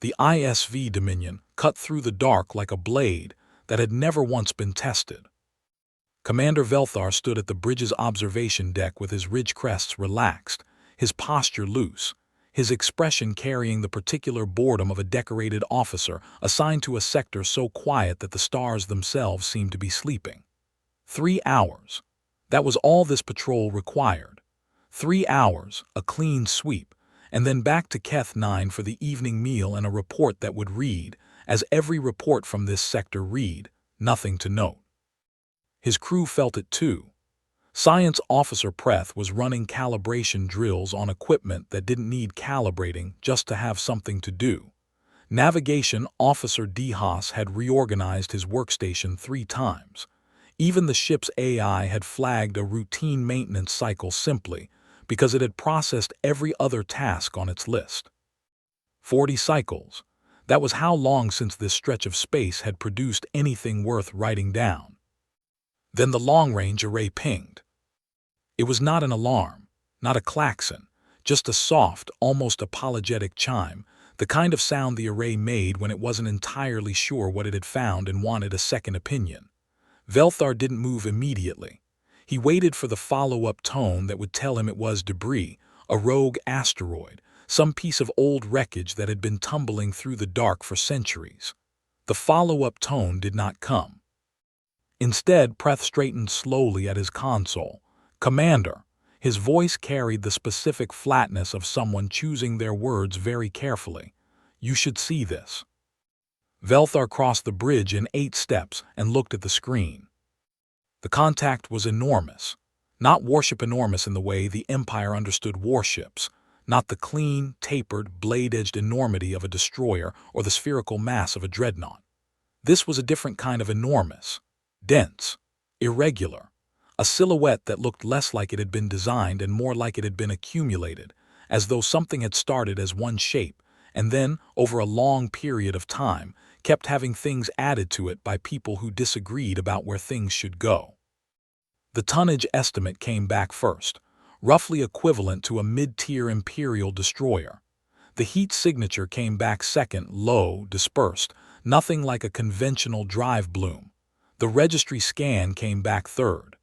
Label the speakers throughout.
Speaker 1: The ISV Dominion cut through the dark like a blade that had never once been tested. Commander Velthar stood at the bridge's observation deck with his ridge crests relaxed, his posture loose, his expression carrying the particular boredom of a decorated officer assigned to a sector so quiet that the stars themselves seemed to be sleeping. 3 hours. That was all this patrol required. 3 hours, a clean sweep, and then back to Keth 9 for the evening meal and a report that would read, as every report from this sector read, nothing to note. His crew felt it too. Science Officer Preth was running calibration drills on equipment that didn't need calibrating just to have something to do. Navigation Officer DeHaas had reorganized his workstation 3 times. Even the ship's AI had flagged a routine maintenance cycle simply because it had processed every other task on its list. 40 cycles. That was how long since this stretch of space had produced anything worth writing down. Then the long-range array pinged. It was not an alarm, not a klaxon, just a soft, almost apologetic chime, the kind of sound the array made when it wasn't entirely sure what it had found and wanted a second opinion. Velthar didn't move immediately. He waited for the follow-up tone that would tell him it was debris, a rogue asteroid, some piece of old wreckage that had been tumbling through the dark for centuries. The follow-up tone did not come. Instead, Preth straightened slowly at his console. "Commander." His voice carried the specific flatness of someone choosing their words very carefully. "You should see this." Velthar crossed the bridge in 8 steps and looked at the screen. The contact was enormous. Not warship enormous in the way the Empire understood warships, not the clean, tapered, blade-edged enormity of a destroyer or the spherical mass of a dreadnought. This was a different kind of enormous. Dense, irregular, a silhouette that looked less like it had been designed and more like it had been accumulated, as though something had started as one shape and then, over a long period of time, kept having things added to it by people who disagreed about where things should go. The tonnage estimate came back first, roughly equivalent to a mid-tier Imperial destroyer. The heat signature came back second, low, dispersed, nothing like a conventional drive bloom. The registry scan came back third.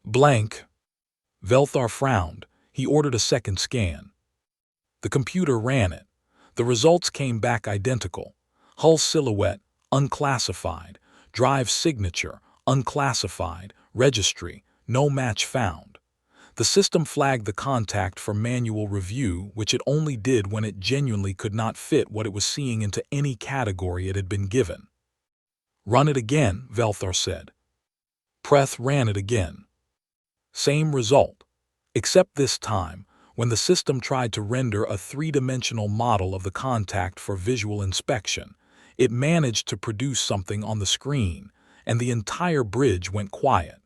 Speaker 1: Blank. Velthar frowned. He ordered a second scan. The computer ran it. The results came back identical. Hull silhouette, unclassified. Drive signature, unclassified. Registry, no match found. The system flagged the contact for manual review, which it only did when it genuinely could not fit what it was seeing into any category it had been given. "Run it again," Velthar said. Preth ran it again. Same result, except this time, when the system tried to render a 3-dimensional model of the contact for visual inspection, it managed to produce something on the screen, and the entire bridge went quiet.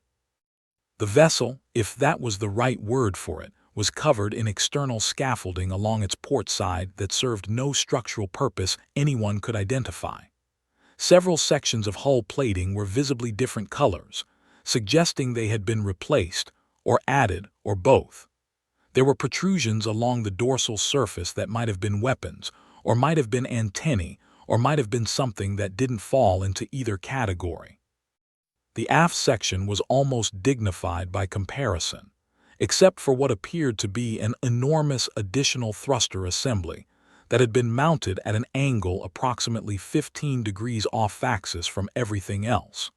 Speaker 1: The vessel, if that was the right word for it, was covered in external scaffolding along its port side that served no structural purpose anyone could identify. Several sections of hull plating were visibly different colors, suggesting they had been replaced, or added, or both. There were protrusions along the dorsal surface that might have been weapons, or might have been antennae, or might have been something that didn't fall into either category. The aft section was almost dignified by comparison, except for what appeared to be an enormous additional thruster assembly that had been mounted at an angle approximately 15 degrees off-axis from everything else.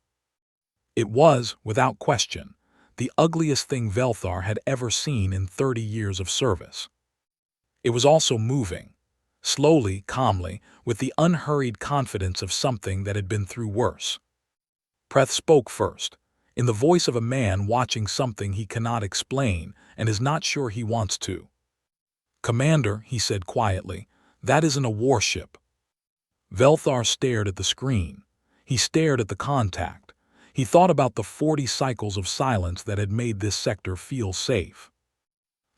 Speaker 1: It was, without question, the ugliest thing Velthar had ever seen in 30 years of service. It was also moving, slowly, calmly, with the unhurried confidence of something that had been through worse. Preth spoke first, in the voice of a man watching something he cannot explain and is not sure he wants to. "Commander," he said quietly, "that isn't a warship." Velthar stared at the screen. He stared at the contact. He thought about the 40 cycles of silence that had made this sector feel safe.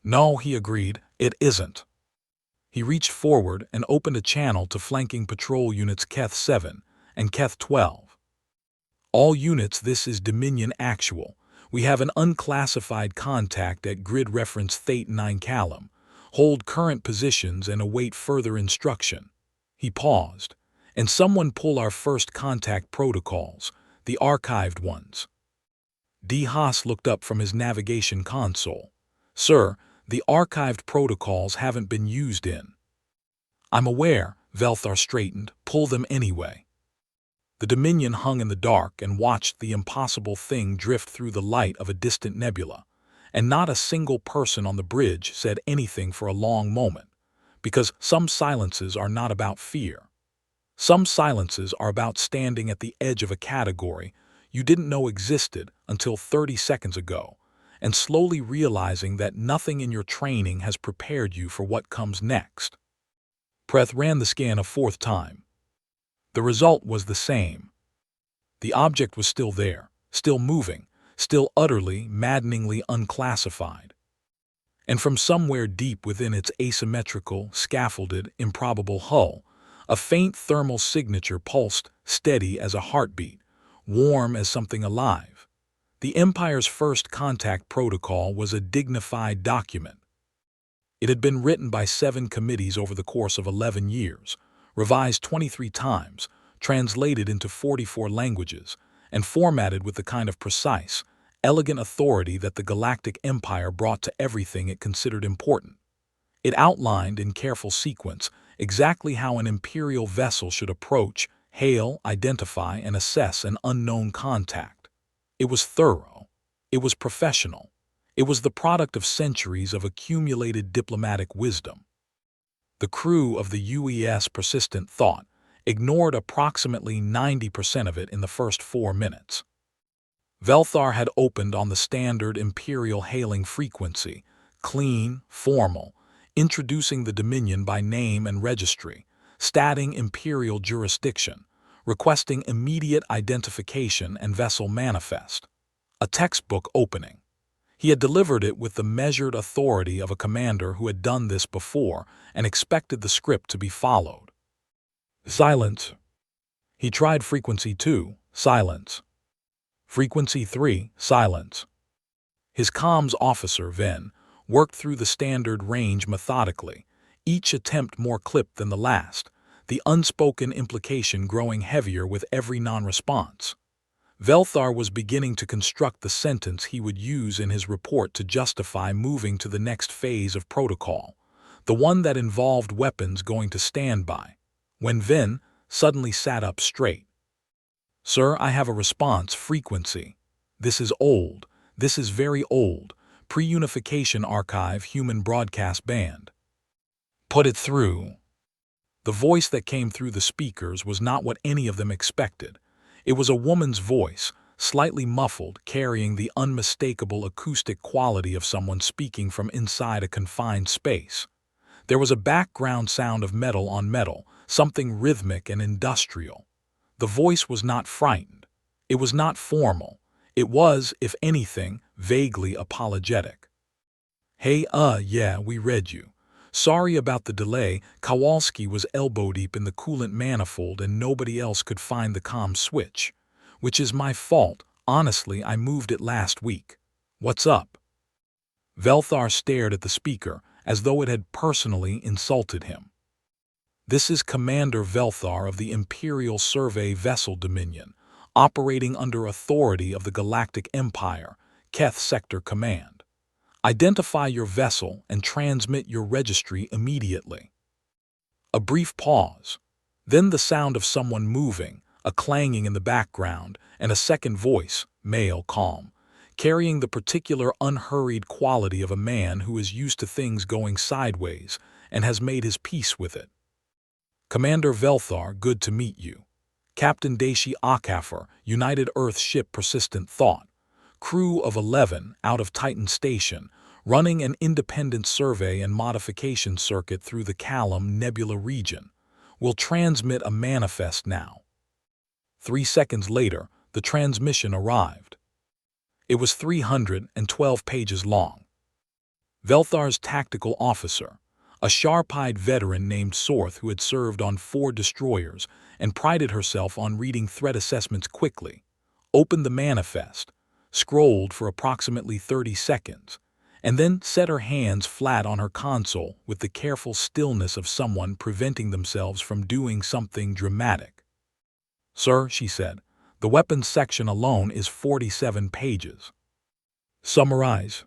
Speaker 1: "No," he agreed, "it isn't." He reached forward and opened a channel to flanking patrol units Keth 7 and Keth 12. "All units, this is Dominion Actual. We have an unclassified contact at grid reference Thate 9 Callum. Hold current positions and await further instruction." He paused. And someone pull our first contact protocols, the archived ones. D. Haas looked up from his navigation console. Sir, the archived protocols haven't been used in. I'm aware, Velthar straightened. Pull them anyway. The Dominion hung in the dark and watched the impossible thing drift through the light of a distant nebula, and not a single person on the bridge said anything for a long moment, because some silences are not about fear. Some silences are about standing at the edge of a category you didn't know existed until 30 seconds ago, and slowly realizing that nothing in your training has prepared you for what comes next. Preth ran the scan a fourth time. The result was the same. The object was still there, still moving, still utterly, maddeningly unclassified. And from somewhere deep within its asymmetrical, scaffolded, improbable hull, a faint thermal signature pulsed, steady as a heartbeat, warm as something alive. The Empire's first contact protocol was a dignified document. It had been written by 7 committees over the course of 11 years, revised 23 times, translated into 44 languages, and formatted with the kind of precise, elegant authority that the Galactic Empire brought to everything it considered important. It outlined in careful sequence exactly how an Imperial vessel should approach, hail, identify, and assess an unknown contact. It was thorough. It was professional. It was the product of centuries of accumulated diplomatic wisdom. The crew of the UES Persistent Thought ignored approximately 90% of it in the first 4 minutes. Velthar had opened on the standard Imperial hailing frequency, clean, formal, introducing the Dominion by name and registry, statting Imperial jurisdiction, requesting immediate identification and vessel manifest. A textbook opening. He had delivered it with the measured authority of a commander who had done this before and expected the script to be followed. Silence. He tried frequency 2, silence. Frequency 3, silence. His comms officer, Ven, worked through the standard range methodically, each attempt more clipped than the last, the unspoken implication growing heavier with every non-response. Velthar was beginning to construct the sentence he would use in his report to justify moving to the next phase of protocol, the one that involved weapons going to standby, when Ven suddenly sat up straight. Sir, I have a response frequency. This is old. This is very old. Pre-unification archive human broadcast band. Put it through. The voice that came through the speakers was not what any of them expected. It was a woman's voice, slightly muffled, carrying the unmistakable acoustic quality of someone speaking from inside a confined space. There was a background sound of metal on metal, something rhythmic and industrial. The voice was not frightened. It was not formal. It was, if anything, vaguely apologetic. Hey, yeah, we read you. Sorry about the delay. Kowalski was elbow-deep in the coolant manifold and nobody else could find the comm switch. Which is my fault. Honestly, I moved it last week. What's up? Velthar stared at the speaker as though it had personally insulted him. This is Commander Velthar of the Imperial Survey Vessel Dominion, operating under authority of the Galactic Empire, Keth Sector Command. Identify your vessel and transmit your registry immediately. A brief pause, then the sound of someone moving, a clanging in the background, and a second voice, male, calm, carrying the particular unhurried quality of a man who is used to things going sideways and has made his peace with it. Commander Velthar, good to meet you. Captain Dashi Akafar, United Earth Ship Persistent Thought. Crew of 11 out of Titan Station, running an independent survey and modification circuit through the Callum Nebula region. Will transmit a manifest now. 3 seconds later, the transmission arrived. It was 312 pages long. Velthar's tactical officer, a sharp-eyed veteran named Sorth who had served on 4 destroyers and prided herself on reading threat assessments quickly, opened the manifest, scrolled for approximately 30 seconds, and then set her hands flat on her console with the careful stillness of someone preventing themselves from doing something dramatic. "Sir," she said, "the weapons section alone is 47 pages. Summarize."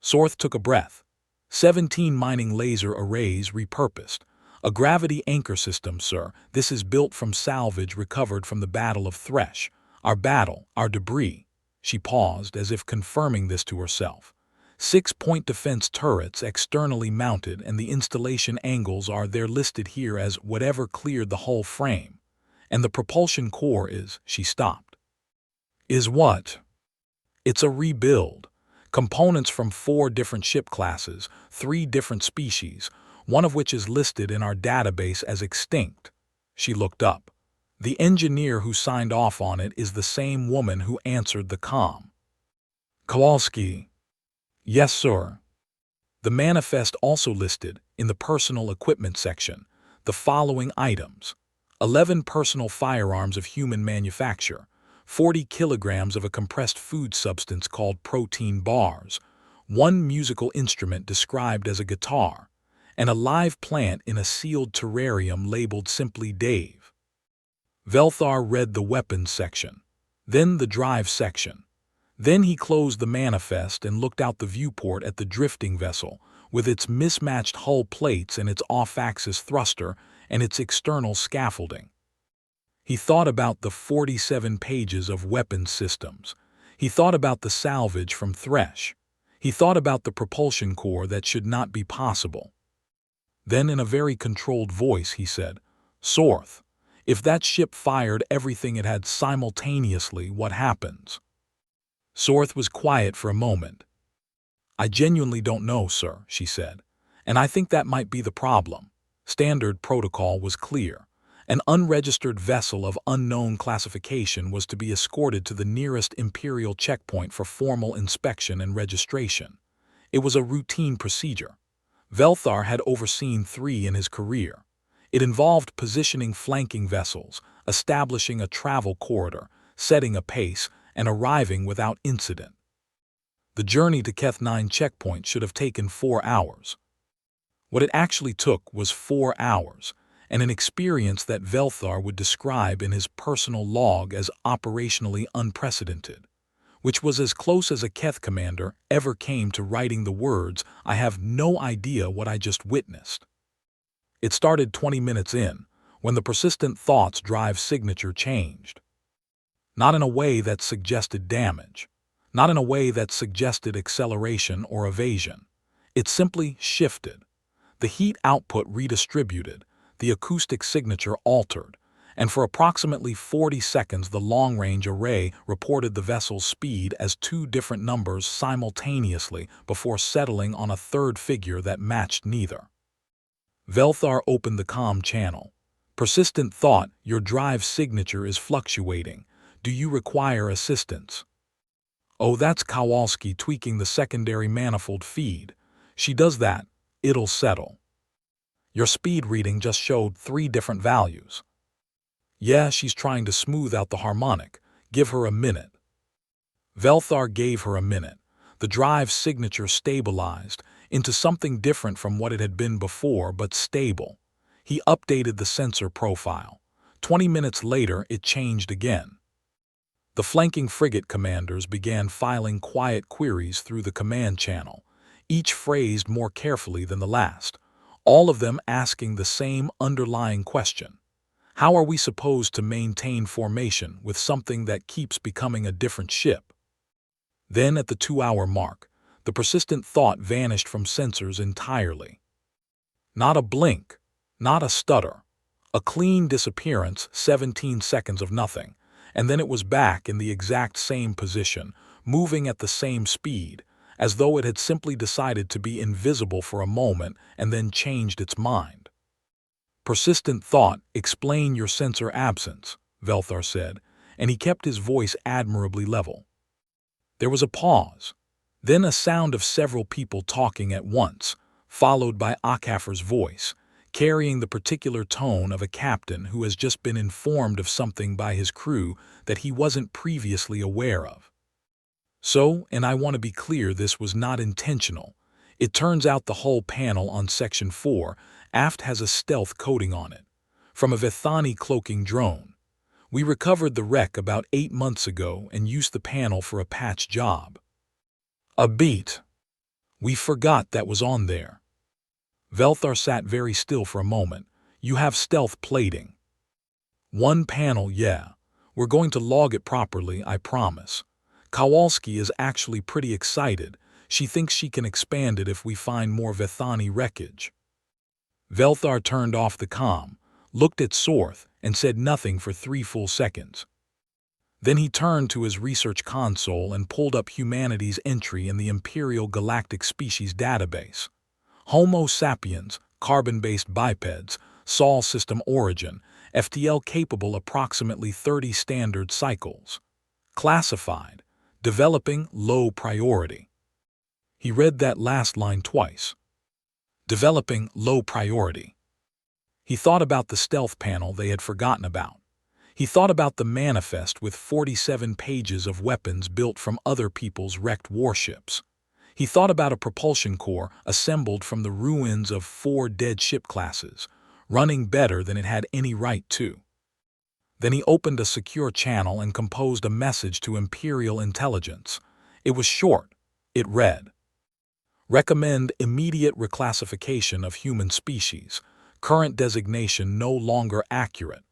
Speaker 1: Sorth took a breath. 17 mining laser arrays repurposed. A gravity anchor system, sir. This is built from salvage recovered from the Battle of Thresh. Our debris. She paused as if confirming this to herself. 6-point defense turrets externally mounted, and the installation angles are there listed here as whatever cleared the whole frame. And the propulsion core is, she stopped. Is what? It's a rebuild. Components from 4 different ship classes, 3 different species, one of which is listed in our database as extinct. She looked up. The engineer who signed off on it is the same woman who answered the comm. Kowalski. Yes, sir. The manifest also listed, in the personal equipment section, the following items: 11 personal firearms of human manufacture, 40 kilograms of a compressed food substance called protein bars, 1 musical instrument described as a guitar, and a live plant in a sealed terrarium labeled simply Dave. Velthar read the weapons section, then the drive section. Then he closed the manifest and looked out the viewport at the drifting vessel, with its mismatched hull plates and its off-axis thruster and its external scaffolding. He thought about the 47 pages of weapons systems. He thought about the salvage from Thresh. He thought about the propulsion core that should not be possible. Then in a very controlled voice he said, "Sorth, if that ship fired everything it had simultaneously, what happens?" Sorth was quiet for a moment. "I genuinely don't know, sir," she said, "and I think that might be the problem." Standard protocol was clear. An unregistered vessel of unknown classification was to be escorted to the nearest Imperial checkpoint for formal inspection and registration. It was a routine procedure. Velthar had overseen 3 in his career. It involved positioning flanking vessels, establishing a travel corridor, setting a pace, and arriving without incident. The journey to Keth 9 checkpoint should have taken 4 hours. What it actually took was 4 hours, and an experience that Velthar would describe in his personal log as operationally unprecedented, which was as close as a Keth commander ever came to writing the words, "I have no idea what I just witnessed." It started 20 minutes in, when the persistent thought's drive signature changed. Not in a way that suggested damage, not in a way that suggested acceleration or evasion. It simply shifted. The heat output redistributed, the acoustic signature altered, and for approximately 40 seconds the long-range array reported the vessel's speed as 2 different numbers simultaneously before settling on a third figure that matched neither. Velthar opened the comm channel. "Persistent thought, your drive signature is fluctuating. Do you require assistance?" "Oh, that's Kowalski tweaking the secondary manifold feed. She does that. It'll settle." "Your speed reading just showed 3 different values." "Yeah, she's trying to smooth out the harmonic. Give her a minute." Velthar gave her a minute. The drive signature stabilized into something different from what it had been before, but stable. He updated the sensor profile. 20 minutes later, it changed again. The flanking frigate commanders began filing quiet queries through the command channel, each phrased more carefully than the last, all of them asking the same underlying question. How are we supposed to maintain formation with something that keeps becoming a different ship? Then at the 2-hour mark, the persistent thought vanished from sensors entirely. Not a blink, not a stutter. A clean disappearance, 17 seconds of nothing, and then it was back in the exact same position, moving at the same speed, as though it had simply decided to be invisible for a moment and then changed its mind. "Persistent thought, explain your sensor absence," Velthar said, and he kept his voice admirably level. There was a pause, then a sound of several people talking at once, followed by Akafar's voice, carrying the particular tone of a captain who has just been informed of something by his crew that he wasn't previously aware of. So, and I want to be clear, this was not intentional. It turns out the hull panel on Section 4 aft has a stealth coating on it, from a Vethani cloaking drone. We recovered the wreck about 8 months ago and used the panel for a patch job. A beat. We forgot that was on there. Velthar sat very still for a moment. You have stealth plating. One panel, yeah. We're going to log it properly, I promise. Kowalski is actually pretty excited. She thinks she can expand it if we find more Vethani wreckage. Velthar turned off the comm, looked at Sorth, and said nothing for 3 full seconds. Then he turned to his research console and pulled up humanity's entry in the Imperial Galactic Species Database. Homo sapiens, carbon-based bipeds, Sol system origin, FTL capable approximately 30 standard cycles. Classified, developing low priority. He read that last line twice. Developing low priority. He thought about the stealth panel they had forgotten about. He thought about the manifest with 47 pages of weapons built from other people's wrecked warships. He thought about a propulsion core assembled from the ruins of 4 dead ship classes, running better than it had any right to. Then he opened a secure channel and composed a message to Imperial Intelligence. It was short. It read, "Recommend immediate reclassification of human species. Current designation no longer accurate.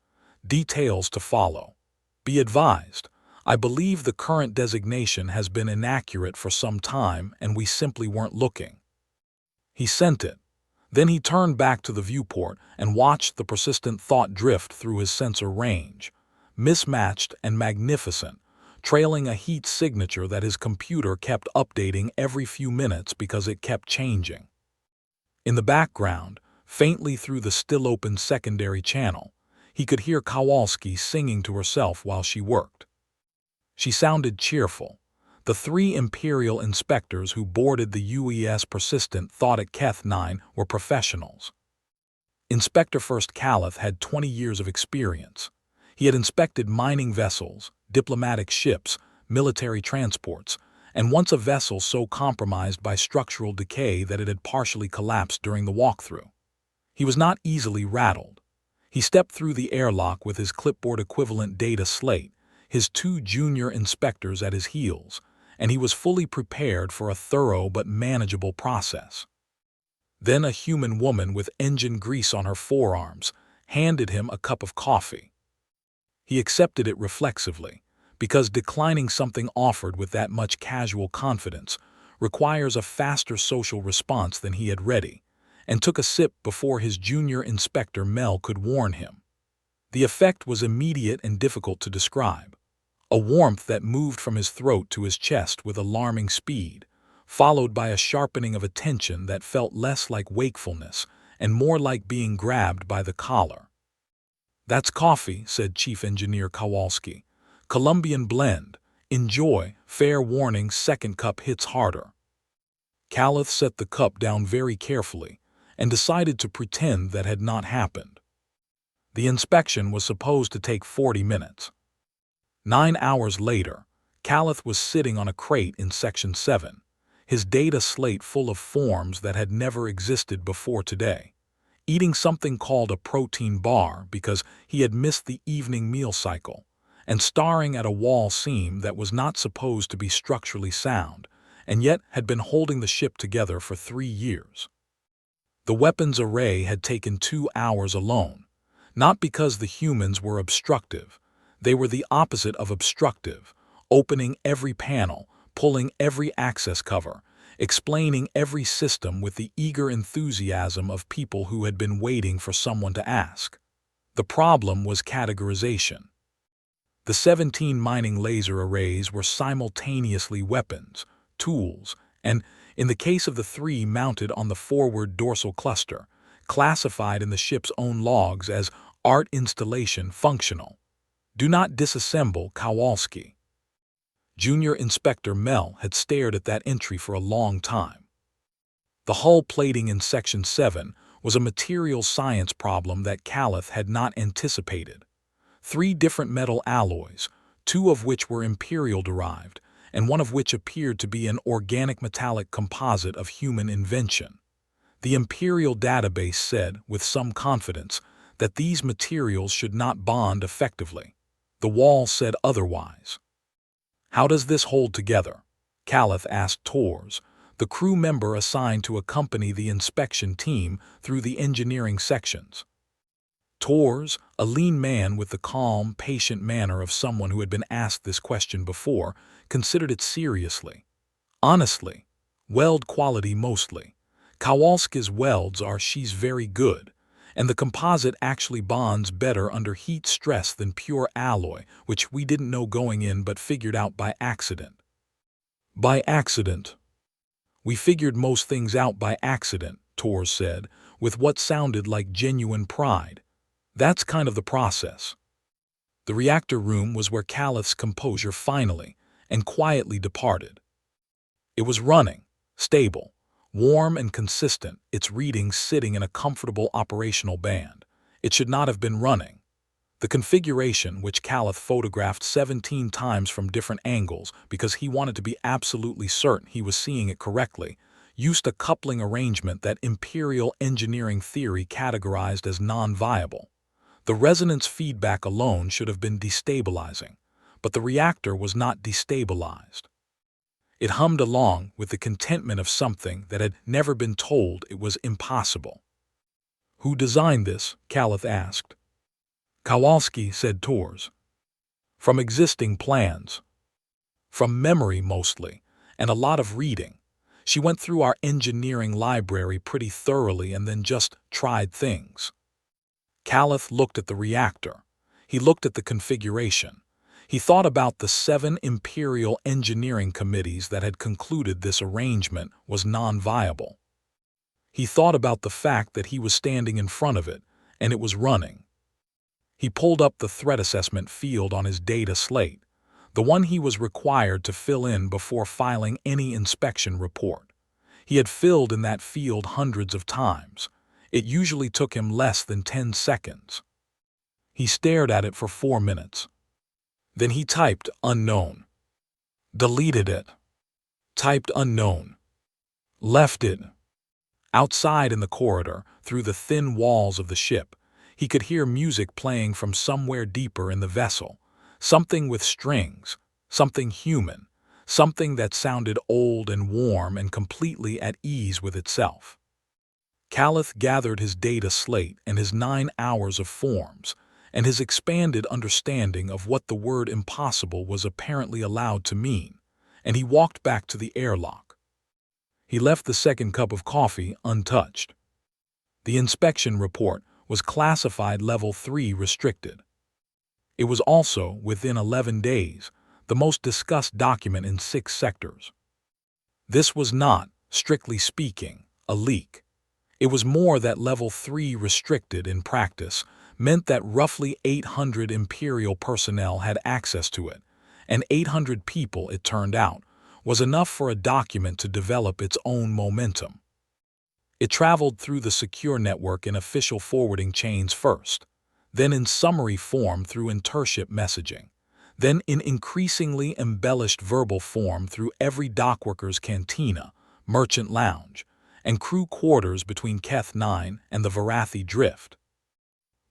Speaker 1: Details to follow. Be advised, I believe the current designation has been inaccurate for some time and we simply weren't looking." He sent it. Then he turned back to the viewport and watched the persistent thought drift through his sensor range, mismatched and magnificent, trailing a heat signature that his computer kept updating every few minutes because it kept changing. In the background, faintly through the still-open secondary channel, he could hear Kowalski singing to herself while she worked. She sounded cheerful. The 3 Imperial inspectors who boarded the UES Persistent thought at Keth 9 were professionals. Inspector First Calith had 20 years of experience. He had inspected mining vessels, diplomatic ships, military transports, and once a vessel so compromised by structural decay that it had partially collapsed during the walkthrough. He was not easily rattled. He stepped through the airlock with his clipboard-equivalent data slate, his 2 junior inspectors at his heels, and he was fully prepared for a thorough but manageable process. Then a human woman with engine grease on her forearms handed him a cup of coffee. He accepted it reflexively, because declining something offered with that much casual confidence requires a faster social response than he had ready, and took a sip before his junior inspector Mel could warn him. The effect was immediate and difficult to describe. A warmth that moved from his throat to his chest with alarming speed, followed by a sharpening of attention that felt less like wakefulness and more like being grabbed by the collar. "That's coffee," said Chief Engineer Kowalski. "Colombian blend. Enjoy. Fair warning, second cup hits harder." Calith set the cup down very carefully and decided to pretend that had not happened. The inspection was supposed to take 40 minutes. 9 hours later, Calith was sitting on a crate in Section 7, his data slate full of forms that had never existed before today, eating something called a protein bar because he had missed the evening meal cycle, and staring at a wall seam that was not supposed to be structurally sound, and yet had been holding the ship together for 3 years. The weapons array had taken 2 hours alone, not because the humans were obstructive. They were the opposite of obstructive, opening every panel, pulling every access cover, explaining every system with the eager enthusiasm of people who had been waiting for someone to ask. The problem was categorization. The 17 mining laser arrays were simultaneously weapons, tools, and, in the case of the 3 mounted on the forward dorsal cluster, classified in the ship's own logs as art installation functional. Do not disassemble Kowalski. Junior Inspector Mel had stared at that entry for a long time. The hull plating in Section 7 was a material science problem that Calith had not anticipated. 3 different metal alloys, 2 of which were Imperial-derived, and one of which appeared to be an organic metallic composite of human invention. The Imperial database said, with some confidence, that these materials should not bond effectively. The wall said otherwise. "How does this hold together?" Calith asked Tors, the crew member assigned to accompany the inspection team through the engineering sections. Tors, a lean man with the calm, patient manner of someone who had been asked this question before, considered it seriously. "Honestly, weld quality mostly. Kowalski's welds are she's very good, and the composite actually bonds better under heat stress than pure alloy, which we didn't know going in but figured out by accident." "By accident?" "We figured most things out by accident," Tors said, with what sounded like genuine pride. "That's kind of the process." The reactor room was where Calith's composure finally and quietly departed. It was running, stable, warm and consistent, its readings sitting in a comfortable operational band. It should not have been running. The configuration, which Calith photographed 17 times from different angles because he wanted to be absolutely certain he was seeing it correctly, used a coupling arrangement that Imperial engineering theory categorized as non-viable. The resonance feedback alone should have been destabilizing, but the reactor was not destabilized. It hummed along with the contentment of something that had never been told it was impossible. "Who designed this?" Calith asked. "Kowalski," said Tors. "From existing plans?" "From memory mostly, and a lot of reading. She went through our engineering library pretty thoroughly and then just tried things." Calith looked at the reactor. He looked at the configuration. He thought about the 7 Imperial engineering committees that had concluded this arrangement was non-viable. He thought about the fact that he was standing in front of it, and it was running. He pulled up the threat assessment field on his data slate, the one he was required to fill in before filing any inspection report. He had filled in that field hundreds of times. It usually took him less than 10 seconds. He stared at it for 4 minutes. Then he typed unknown. Deleted it. Typed unknown. Left it. Outside in the corridor, through the thin walls of the ship, he could hear music playing from somewhere deeper in the vessel, something with strings, something human, something that sounded old and warm and completely at ease with itself. Calith gathered his data slate and his 9 hours of forms, and his expanded understanding of what the word impossible was apparently allowed to mean, and he walked back to the airlock. He left the second cup of coffee untouched. The inspection report was classified Level 3 restricted. It was also, within 11 days, the most discussed document in 6 sectors. This was not, strictly speaking, a leak. It was more that Level 3 restricted in practice meant that roughly 800 Imperial personnel had access to it, and 800 people, it turned out, was enough for a document to develop its own momentum. It traveled through the secure network in official forwarding chains first, then in summary form through intership messaging, then in increasingly embellished verbal form through every dockworker's cantina, merchant lounge, and crew quarters between Keth 9 and the Varathi Drift.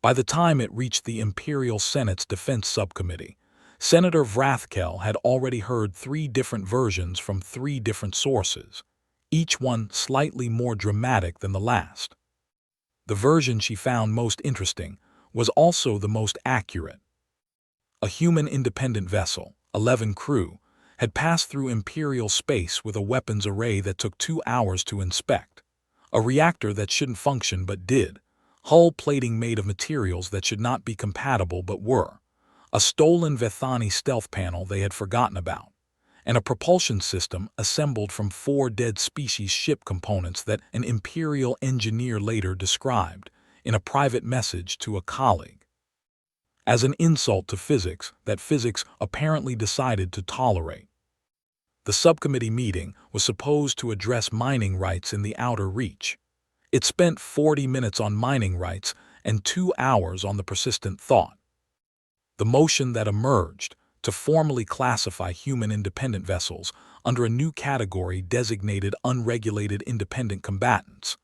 Speaker 1: By the time it reached the Imperial Senate's Defense Subcommittee, Senator Vrathkel had already heard 3 different versions from 3 different sources, each one slightly more dramatic than the last. The version she found most interesting was also the most accurate. A human-independent vessel, 11 crew, had passed through Imperial space with a weapons array that took 2 hours to inspect, a reactor that shouldn't function but did, hull plating made of materials that should not be compatible but were, a stolen Vethani stealth panel they had forgotten about, and a propulsion system assembled from 4 dead species ship components that an Imperial engineer later described in a private message to a colleague as an insult to physics that physics apparently decided to tolerate. The subcommittee meeting was supposed to address mining rights in the Outer Reach. It spent 40 minutes on mining rights and 2 hours on the persistent thought. The motion that emerged, to formally classify human independent vessels under a new category designated unregulated independent combatants,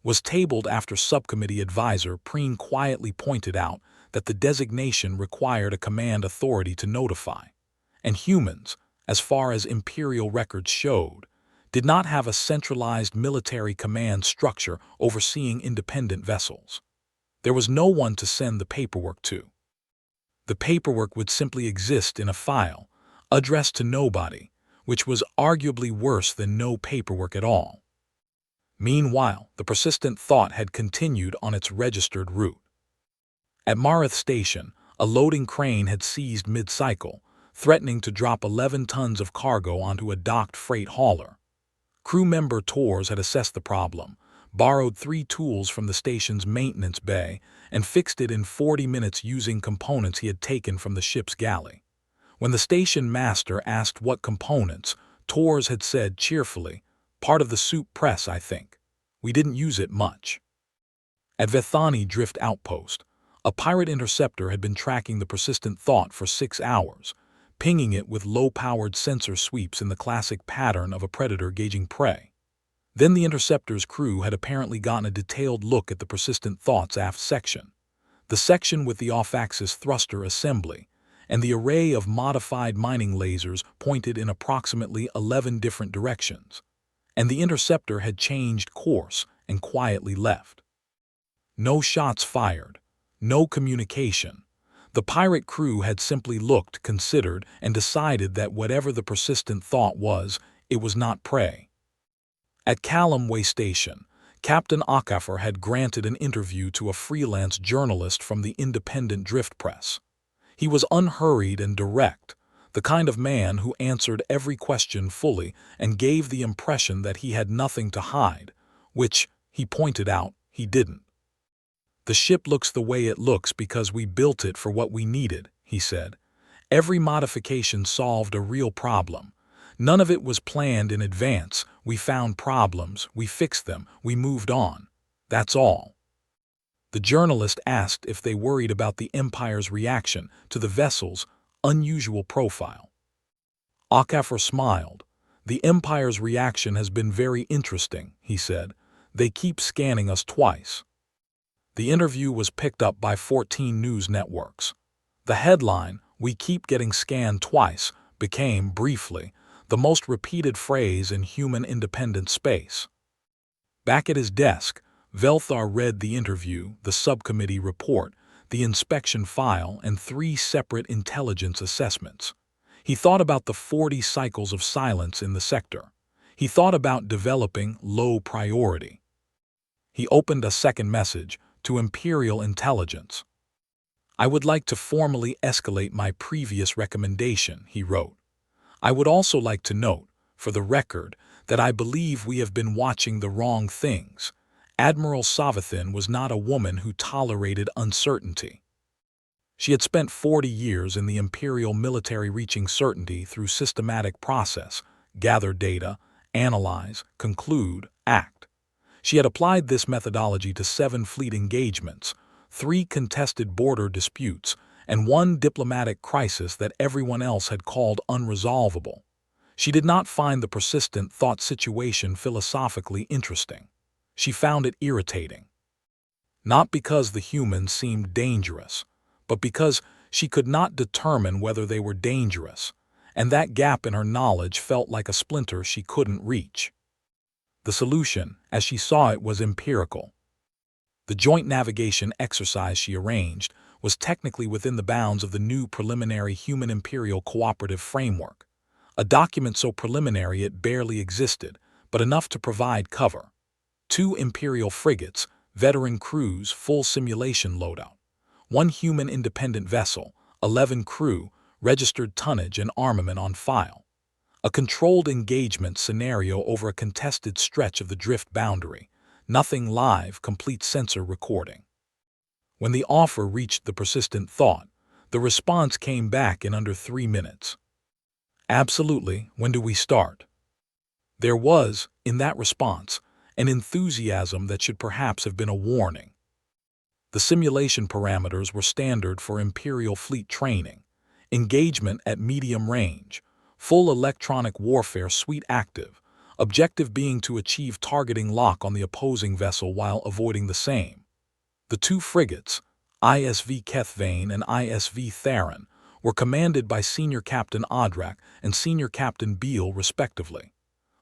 Speaker 1: was tabled after Subcommittee Advisor Preen quietly pointed out that the designation required a command authority to notify, and humans, as far as imperial records showed, did not have a centralized military command structure overseeing independent vessels. There was no one to send the paperwork to. The paperwork would simply exist in a file, addressed to nobody, which was arguably worse than no paperwork at all. Meanwhile, the persistent thought had continued on its registered route. At Marith Station, a loading crane had seized mid-cycle, threatening to drop 11 tons of cargo onto a docked freight hauler. Crew member Torres had assessed the problem, borrowed 3 tools from the station's maintenance bay, and fixed it in 40 minutes using components he had taken from the ship's galley. When the station master asked what components, Torres had said cheerfully, "Part of the soup press, I think. We didn't use it much." At Vethani Drift Outpost, a pirate interceptor had been tracking the persistent thought for 6 hours, pinging it with low-powered sensor sweeps in the classic pattern of a predator gauging prey. Then the interceptor's crew had apparently gotten a detailed look at the persistent thought's aft section, the section with the off-axis thruster assembly, and the array of modified mining lasers pointed in approximately 11 different directions, and the interceptor had changed course and quietly left. No shots fired, no communication. The pirate crew had simply looked, considered, and decided that whatever the persistent thought was, it was not prey. At Callum Way Station, Captain Okafor had granted an interview to a freelance journalist from the independent drift press. He was unhurried and direct, the kind of man who answered every question fully and gave the impression that he had nothing to hide, which, he pointed out, he didn't. "The ship looks the way it looks because we built it for what we needed," he said. "Every modification solved a real problem. None of it was planned in advance. We found problems, we fixed them, we moved on. That's all." The journalist asked if they worried about the Empire's reaction to the vessel's unusual profile. Okafor smiled. "The Empire's reaction has been very interesting," he said. "They keep scanning us twice." The interview was picked up by 14 news networks. The headline, "We keep getting scanned twice," became, briefly, the most repeated phrase in human independent space. Back at his desk, Velthar read the interview, the subcommittee report, the inspection file, and 3 separate intelligence assessments. He thought about the 40 cycles of silence in the sector. He thought about developing low priority. He opened a second message to Imperial Intelligence. "I would like to formally escalate my previous recommendation," he wrote. "I would also like to note, for the record, that I believe we have been watching the wrong things. Admiral Savathin was not a woman who tolerated uncertainty. She had spent 40 years in the Imperial military reaching certainty through systematic process, gather data, analyze, conclude, act. She had applied this methodology to 7 fleet engagements, 3 contested border disputes, and 1 diplomatic crisis that everyone else had called unresolvable. She did not find the persistent thought situation philosophically interesting. She found it irritating. Not because the humans seemed dangerous, but because she could not determine whether they were dangerous, and that gap in her knowledge felt like a splinter she couldn't reach. The solution, as she saw it, was empirical. The joint navigation exercise she arranged was technically within the bounds of the new preliminary Human-Imperial Cooperative Framework, a document so preliminary it barely existed, but enough to provide cover. 2 Imperial frigates, veteran crews, full simulation loadout. 1 human independent vessel, 11 crew, registered tonnage and armament on file. A controlled engagement scenario over a contested stretch of the drift boundary. Nothing live, complete sensor recording. When the offer reached the persistent thought, the response came back in under 3 minutes. "Absolutely, when do we start?" There was, in that response, an enthusiasm that should perhaps have been a warning. The simulation parameters were standard for Imperial fleet training. Engagement at medium range. Full electronic warfare suite active. Objective being to achieve targeting lock on the opposing vessel while avoiding the same. The two frigates, ISV Kethvane and ISV Theron, were commanded by Senior Captain Odrak and Senior Captain Beale respectively.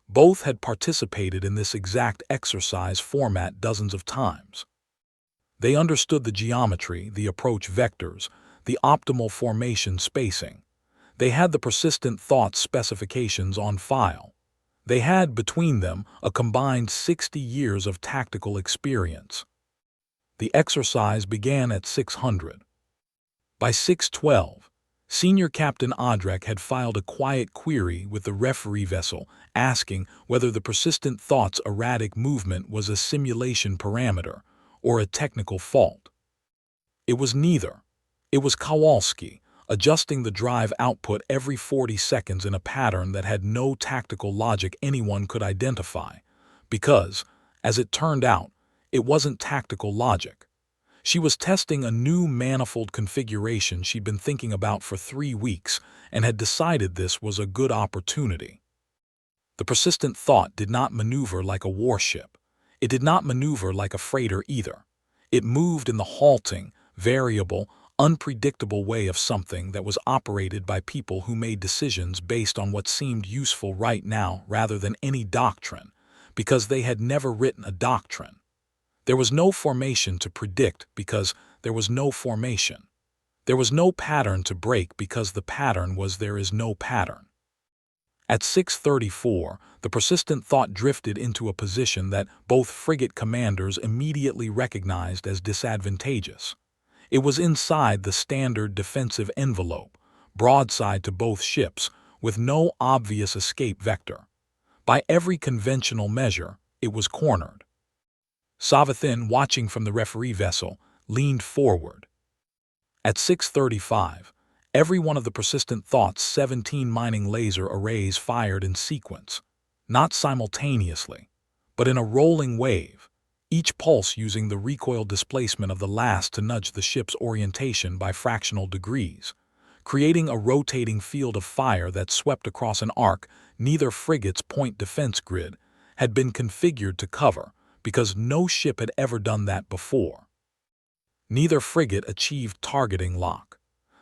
Speaker 1: Both had participated in this exact exercise format dozens of times. They understood the geometry, the approach vectors, the optimal formation spacing. They had the persistent thought specifications on file. They had, between them, a combined 60 years of tactical experience. The exercise began at 600. By 612, Senior Captain Odrak had filed a quiet query with the referee vessel asking whether the persistent thought's erratic movement was a simulation parameter or a technical fault. It was neither. It was Kowalski, adjusting the drive output every 40 seconds in a pattern that had no tactical logic anyone could identify, because, as it turned out, it wasn't tactical logic. She was testing a new manifold configuration she'd been thinking about for 3 weeks and had decided this was a good opportunity. The persistent thought did not maneuver like a warship. It did not maneuver like a freighter either. It moved in the halting, variable, unpredictable way of something that was operated by people who made decisions based on what seemed useful right now rather than any doctrine, because they had never written a doctrine. There was no formation to predict because there was no formation. There was no pattern to break because the pattern was there is no pattern. At 6:34, the persistent thought drifted into a position that both frigate commanders immediately recognized as disadvantageous. It was inside the standard defensive envelope, broadside to both ships, with no obvious escape vector. By every conventional measure, it was cornered. Savathin, watching from the referee vessel, leaned forward. At 6:35, every one of the persistent thought's 17 mining laser arrays fired in sequence, not simultaneously, but in a rolling wave, each pulse using the recoil displacement of the last to nudge the ship's orientation by fractional degrees, creating a rotating field of fire that swept across an arc neither frigate's point defense grid had been configured to cover, because no ship had ever done that before. Neither frigate achieved targeting lock.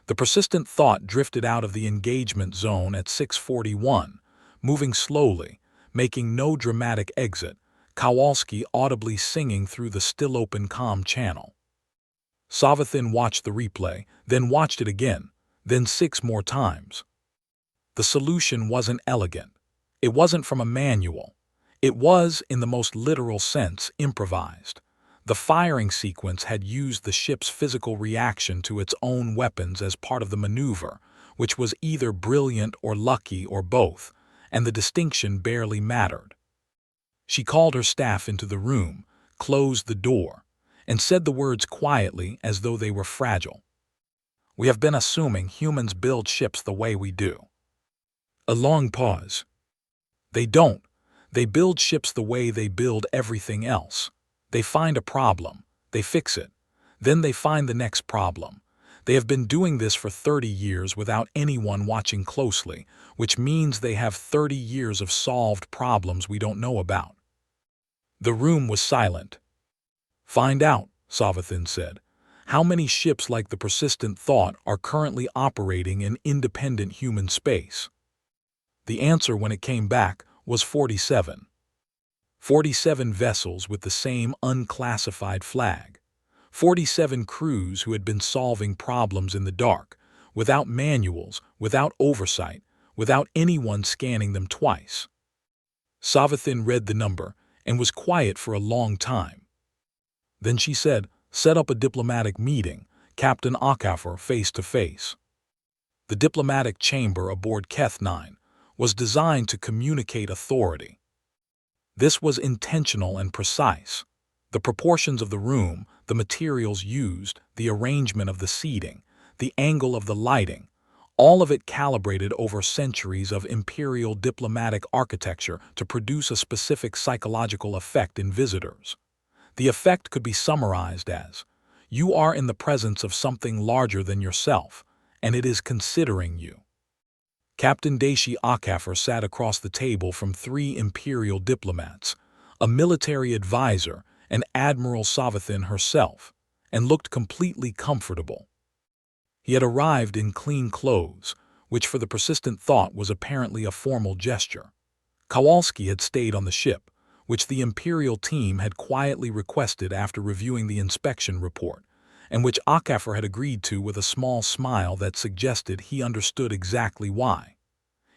Speaker 1: The persistent thought drifted out of the engagement zone at 6:41, moving slowly, making no dramatic exit, Kowalski audibly singing through the still-open comm channel. Savathin watched the replay, then watched it again, then 6 more times. The solution wasn't elegant. It wasn't from a manual. It was, in the most literal sense, improvised. The firing sequence had used the ship's physical reaction to its own weapons as part of the maneuver, which was either brilliant or lucky or both, and the distinction barely mattered. She called her staff into the room, closed the door, and said the words quietly as though they were fragile. "We have been assuming humans build ships the way we do." A long pause. "They don't. They build ships the way they build everything else. They find a problem, they fix it, then they find the next problem. They have been doing this for 30 years without anyone watching closely, which means they have 30 years of solved problems we don't know about." The room was silent. "Find out," Savathin said, "how many ships like the persistent thought are currently operating in independent human space." The answer, when it came back, was 47. 47 vessels with the same unclassified flag. 47 crews who had been solving problems in the dark, without manuals, without oversight, without anyone scanning them twice. Savathin read the number and was quiet for a long time. Then she said, "Set up a diplomatic meeting, Captain Okafor face to face." The diplomatic chamber aboard Keth 9 was designed to communicate authority. This was intentional and precise. The proportions of the room, the materials used, the arrangement of the seating, the angle of the lighting, all of it calibrated over centuries of imperial diplomatic architecture to produce a specific psychological effect in visitors. The effect could be summarized as, "You are in the presence of something larger than yourself, and it is considering you. Captain Daishi Akafar sat across the table from 3 imperial diplomats, a military advisor, and Admiral Savathin herself, and looked completely comfortable. He had arrived in clean clothes, which for the persistent thought was apparently a formal gesture. Kowalski had stayed on the ship, which the Imperial team had quietly requested after reviewing the inspection report, and which Akafar had agreed to with a small smile that suggested he understood exactly why.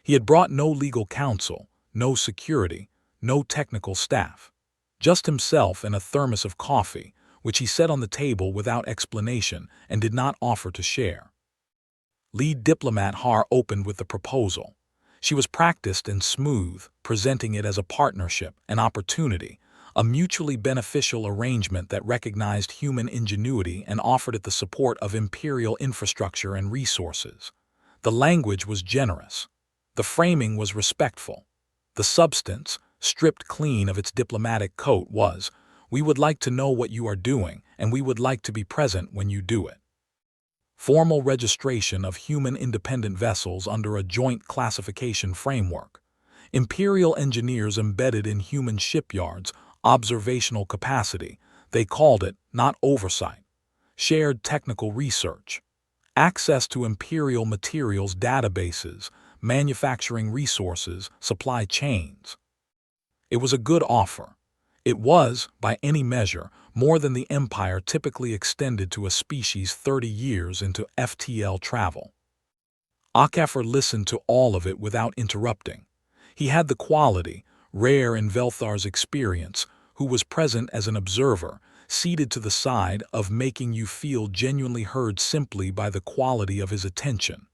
Speaker 1: He had brought no legal counsel, no security, no technical staff. Just himself and a thermos of coffee, which he set on the table without explanation and did not offer to share. Lead diplomat Har opened with the proposal. She was practiced and smooth, presenting it as a partnership, an opportunity, a mutually beneficial arrangement that recognized human ingenuity and offered it the support of imperial infrastructure and resources. The language was generous. The framing was respectful. The substance, stripped clean of its diplomatic coat, was, "We would like to know what you are doing, and we would like to be present when you do it." Formal registration of human independent vessels under a joint classification framework. Imperial engineers embedded in human shipyards, observational capacity, they called it, not oversight. Shared technical research. Access to imperial materials databases, manufacturing resources, supply chains. It was a good offer. It was, by any measure, more than the empire typically extended to a species 30 years into FTL travel. Akafar listened to all of it without interrupting. He had the quality, rare in Velthar's experience, who was present as an observer, seated to the side, of making you feel genuinely heard simply by the quality of his attention.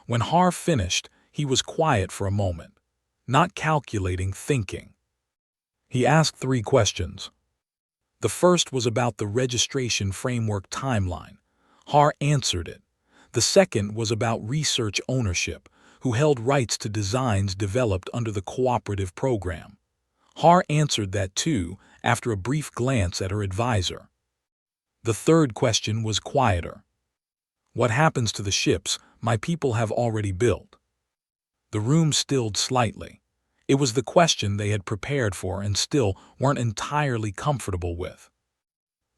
Speaker 1: When Har finished, he was quiet for a moment, not calculating, thinking. He asked 3 questions. The first was about the registration framework timeline. Har answered it. The second was about research ownership, who held rights to designs developed under the cooperative program. Har answered that too, after a brief glance at her advisor. The third question was quieter. What happens to the ships my people have already built? The room stilled slightly. It was the question they had prepared for and still weren't entirely comfortable with.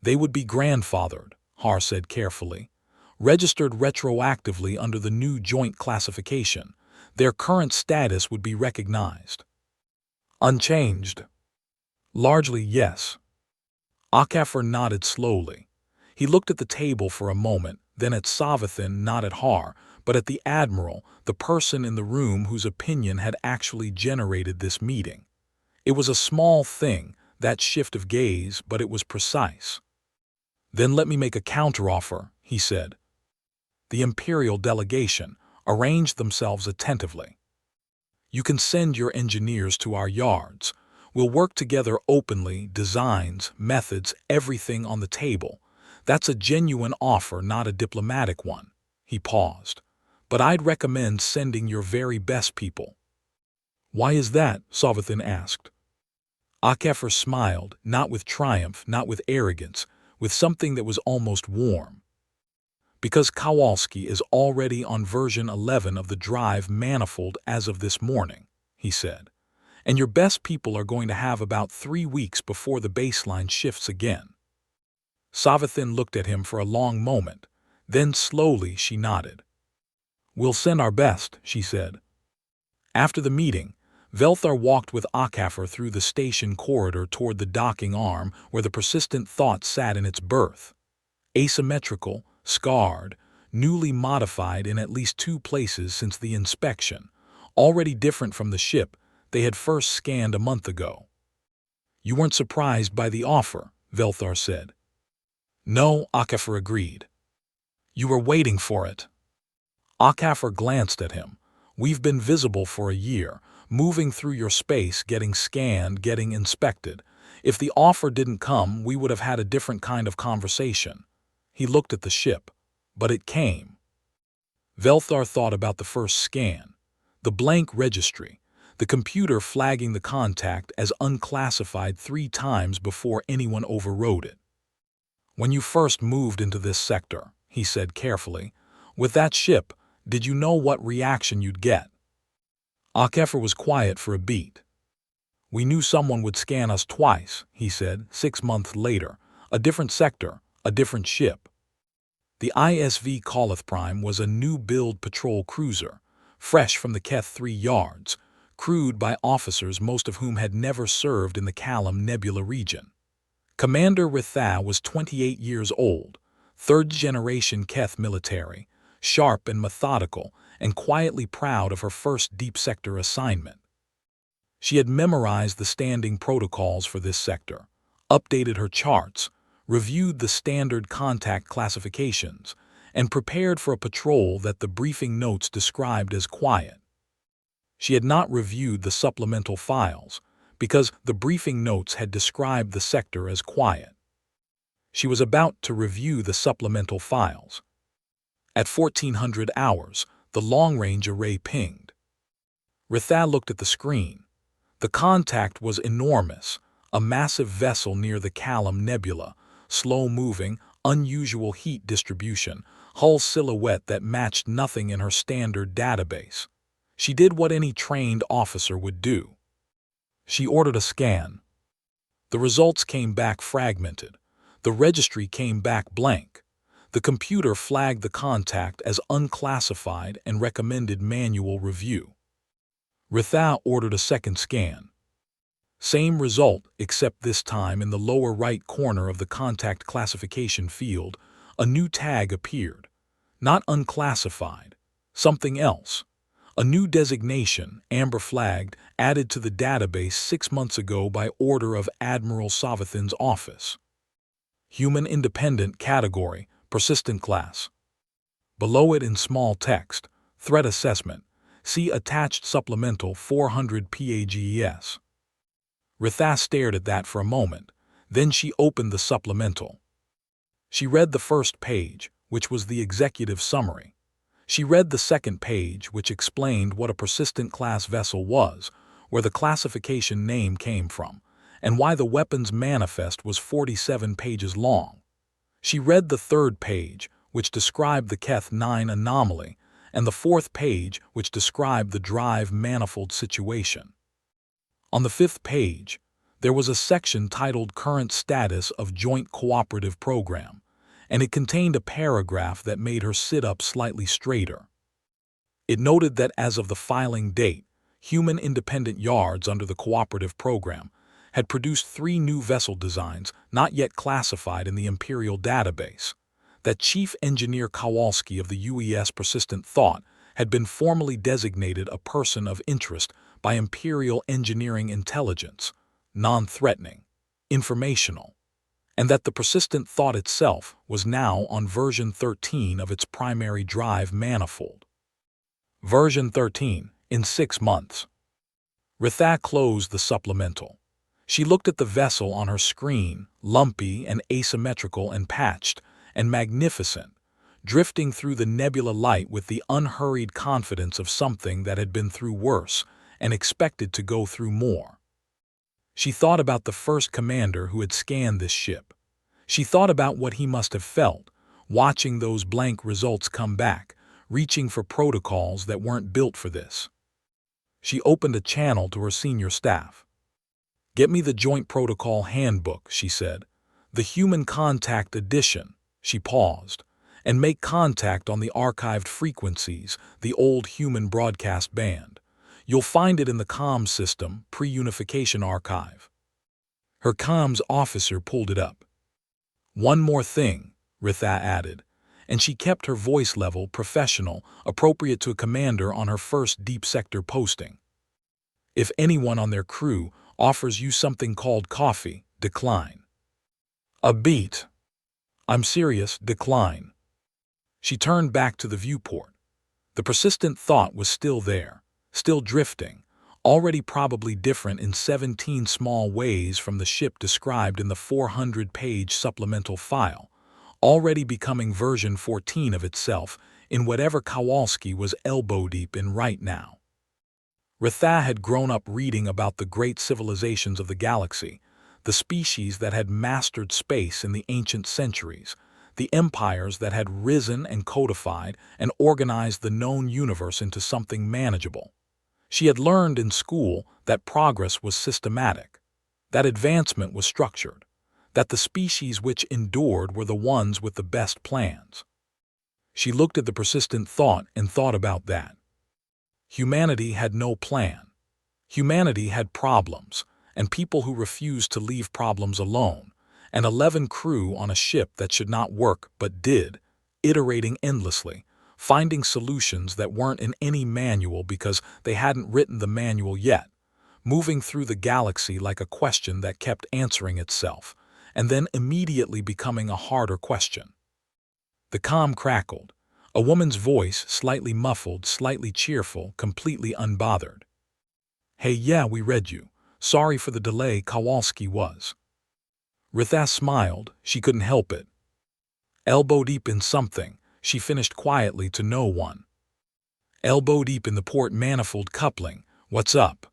Speaker 1: They would be grandfathered, Har said carefully, registered retroactively under the new joint classification. Their current status would be recognized. Unchanged. Largely, yes. Akafar nodded slowly. He looked at the table for a moment, then at Savathin, not at Har, but at the Admiral, the person in the room whose opinion had actually generated this meeting. It was a small thing, that shift of gaze, but it was precise. "Then let me make a counteroffer," he said. The Imperial delegation arranged themselves attentively. "You can send your engineers to our yards. We'll work together openly, designs, methods, everything on the table. That's a genuine offer, not a diplomatic one." He paused. "But I'd recommend sending your very best people." "Why is that?" Savathin asked. Akafar smiled, not with triumph, not with arrogance, with something that was almost warm. "Because Kowalski is already on version 11 of the drive manifold as of this morning," he said. "And your best people are going to have about 3 weeks before the baseline shifts again." Savathin looked at him for a long moment. Then slowly she nodded. "We'll send our best," she said. After the meeting, Velthar walked with Akafar through the station corridor toward the docking arm where the persistent thought sat in its berth. Asymmetrical, scarred, newly modified in at least 2 places since the inspection, already different from the ship they had first scanned a month ago. "You weren't surprised by the offer," Velthar said. "No," Akafar agreed. "You were waiting for it." Akafar glanced at him. "We've been visible for a year, moving through your space, getting scanned, getting inspected. If the offer didn't come, we would have had a different kind of conversation." He looked at the ship. "But it came." Velthar thought about the first scan. The blank registry, the computer flagging the contact as unclassified 3 times before anyone overrode it. "When you first moved into this sector," he said carefully, "with that ship, Did you know what reaction you'd get? HFY was quiet for a beat. We knew someone would scan us twice, he said, 6 months later. A different sector, a different ship. The ISV Calith Prime was a new-build patrol cruiser, fresh from the Keth 3 yards, crewed by officers most of whom had never served in the Callum Nebula region. Commander Ritha was 28 years old, third-generation Keth military, sharp and methodical, and quietly proud of her first deep sector assignment. She had memorized the standing protocols for this sector, updated her charts, reviewed the standard contact classifications, and prepared for a patrol that the briefing notes described as quiet. She had not reviewed the supplemental files, because the briefing notes had described the sector as quiet. She was about to review the supplemental files. At 1400 hours, the long-range array pinged. Ritha looked at the screen. The contact was enormous, a massive vessel near the Callum Nebula, slow-moving, unusual heat distribution, hull silhouette that matched nothing in her standard database. She did what any trained officer would do. She ordered a scan. The results came back fragmented. The registry came back blank. The computer flagged the contact as unclassified and recommended manual review. Ritha ordered a second scan. Same result, except this time in the lower right corner of the contact classification field, a new tag appeared. Not unclassified, something else. A new designation, amber flagged, added to the database 6 months ago by order of Admiral Savathin's office. Human Independent Category, Persistent Class. Below it in small text, Threat Assessment. See attached supplemental 400 PAGES. Ritha stared at that for a moment, then she opened the supplemental. She read the first page, which was the executive summary. She read the second page, which explained what a persistent class vessel was, where the classification name came from, and why the weapons manifest was 47 pages long. She read the third page, which described the Keth 9 anomaly, and the fourth page, which described the drive manifold situation. On the fifth page, there was a section titled Current Status of Joint Cooperative Program, and it contained a paragraph that made her sit up slightly straighter. It noted that as of the filing date, Human Independent Yards under the cooperative program had produced 3 new vessel designs not yet classified in the Imperial database, that Chief Engineer Kowalski of the UES Persistent Thought had been formally designated a person of interest by Imperial Engineering Intelligence, non-threatening, informational, and that the Persistent Thought itself was now on version 13 of its primary drive manifold. Version 13, in 6 months. Ritha closed the supplemental. She looked at the vessel on her screen, lumpy and asymmetrical and patched, and magnificent, drifting through the nebula light with the unhurried confidence of something that had been through worse and expected to go through more. She thought about the first commander who had scanned this ship. She thought about what he must have felt, watching those blank results come back, reaching for protocols that weren't built for this. She opened a channel to her senior staff. "Get me the Joint Protocol Handbook," she said. "The Human Contact Edition." She paused. "And make contact on the archived frequencies, the old human broadcast band. You'll find it in the comms system, pre-unification archive." Her comms officer pulled it up. "One more thing," Ritha added, and she kept her voice level professional, appropriate to a commander on her first deep sector posting. "If anyone on their crew offers you something called coffee, decline." A beat. "I'm serious, decline." She turned back to the viewport. The Persistent Thought was still there, still drifting, already probably different in 17 small ways from the ship described in the 400-page supplemental file, already becoming version 14 of itself in whatever Kowalski was elbow-deep in right now. Ritha had grown up reading about the great civilizations of the galaxy, the species that had mastered space in the ancient centuries, the empires that had risen and codified and organized the known universe into something manageable. She had learned in school that progress was systematic, that advancement was structured, that the species which endured were the ones with the best plans. She looked at the persistent thought and thought about that. Humanity had no plan. Humanity had problems, and people who refused to leave problems alone, and 11 crew on a ship that should not work but did, iterating endlessly, finding solutions that weren't in any manual because they hadn't written the manual yet, moving through the galaxy like a question that kept answering itself, and then immediately becoming a harder question. The comm crackled, a woman's voice, slightly muffled, slightly cheerful, completely unbothered. "Hey, yeah, we read you. Sorry for the delay," Kowalski was. Ritha smiled, she couldn't help it. Elbow deep in something, she finished quietly to no one. Elbow deep in the port manifold coupling, what's up?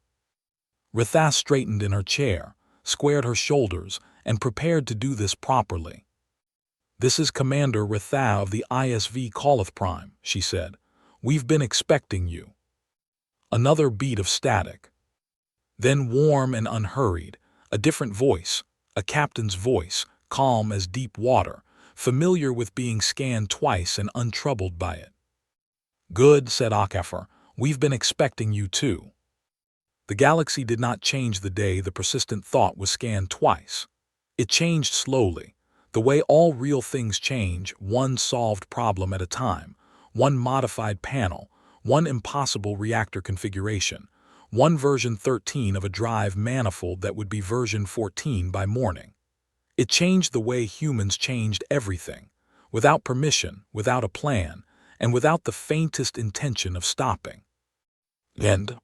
Speaker 1: Ritha straightened in her chair, squared her shoulders, and prepared to do this properly. "This is Commander Ritha of the ISV Callith Prime," she said. "We've been expecting you." Another beat of static. Then warm and unhurried, a different voice, a captain's voice, calm as deep water, familiar with being scanned twice and untroubled by it. "Good," said Akafor. "We've been expecting you too." The galaxy did not change the day the persistent thought was scanned twice. It changed slowly, the way all real things change, one solved problem at a time, one modified panel, one impossible reactor configuration, one version 13 of a drive manifold that would be version 14 by morning. It changed the way humans changed everything, without permission, without a plan, and without the faintest intention of stopping. End.